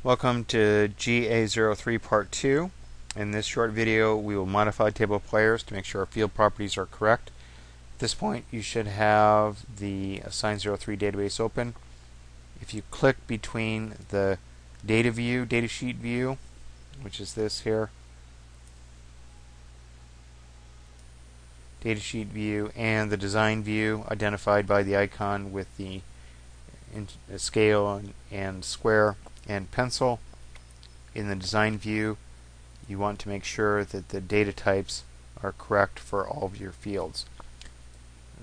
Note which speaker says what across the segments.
Speaker 1: Welcome to GA03 Part 2. In this short video we will modify table of players to make sure our field properties are correct. At this point you should have the Assign03 database open. If you click between the data view, datasheet view, which is this here, datasheet view, and the design view identified by the icon with the scale and square and pencil. In the design view, you want to make sure that the data types are correct for all of your fields.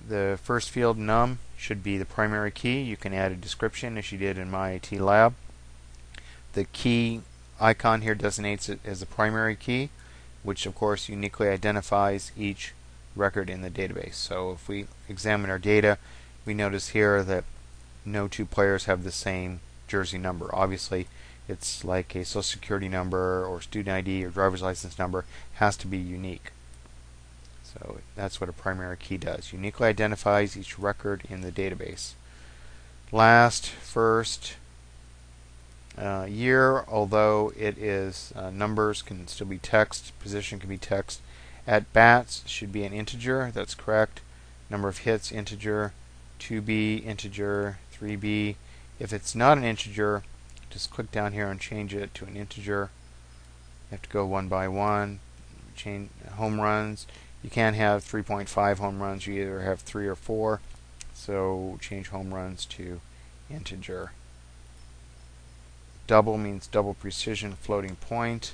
Speaker 1: The first field, num, should be the primary key. You can add a description as you did in my IT lab. The key icon here designates it as the primary key, which of course uniquely identifies each record in the database. So if we examine our data, we notice here that no two players have the same jersey number. Obviously, it's like a social security number or student ID or driver's license number. It has to be unique. So that's what a primary key does. Uniquely identifies each record in the database. Last, first, year, although it is numbers, can still be text. Position can be text. At bats should be an integer. That's correct. Number of hits, integer. 2b, integer. 3b. If it's not an integer, just click down here and change it to an integer. You have to go one by one. Change home runs. You can't have 3.5 home runs. You either have 3 or 4. So change home runs to integer. Double means double precision floating point.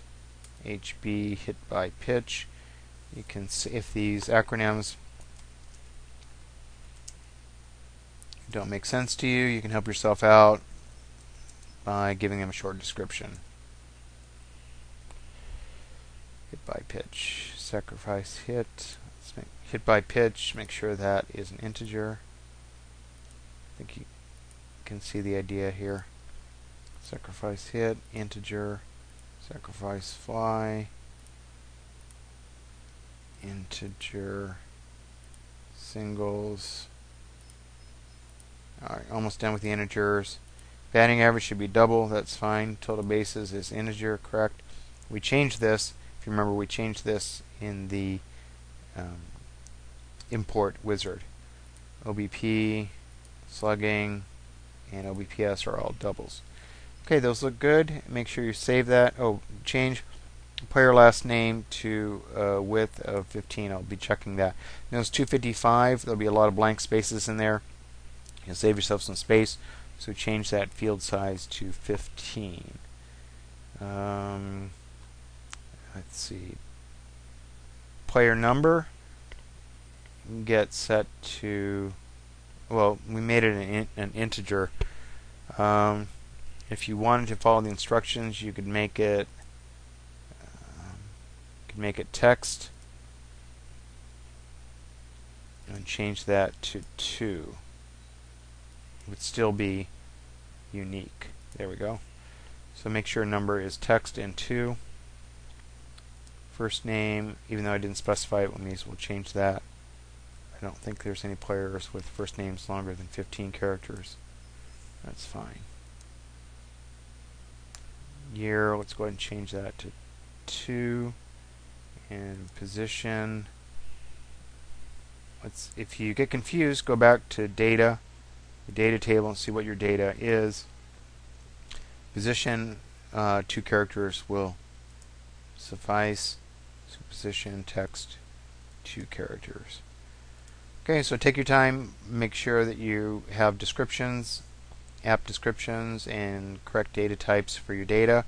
Speaker 1: HB, hit by pitch. You can see if these acronyms don't make sense to you, you can help yourself out by giving them a short description. Hit by pitch, sacrifice hit. Let's make hit by pitch, make sure that is an integer. I think you can see the idea here. Sacrifice hit, integer, sacrifice fly, integer, singles. Alright, almost done with the integers. Batting average should be double, that's fine. Total bases is integer, correct. We changed this, if you remember, we changed this in the import wizard. OBP, slugging, and OBPS are all doubles. Okay, those look good. Make sure you save that. Oh, change player last name to width of 15. I'll be checking that. Notice 255, there'll be a lot of blank spaces in there. You'll save yourself some space, so change that field size to 15. Let's see. Player number get set to, well, we made it an integer. If you wanted to follow the instructions, you could make it text and change that to 2. It would still be unique. There we go. So make sure number is text and 2. First name, even though I didn't specify it, we'll change that. I don't think there's any players with first names longer than 15 characters. That's fine. Year, let's go ahead and change that to 2. And position, if you get confused, go back to data, the data table, and see what your data is. Position, 2 characters will suffice. So position, text, 2 characters. Okay, so take your time, make sure that you have descriptions, app descriptions, and correct data types for your data.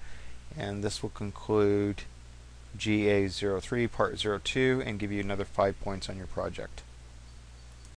Speaker 1: And this will conclude GA03 Part 02 and give you another 5 points on your project.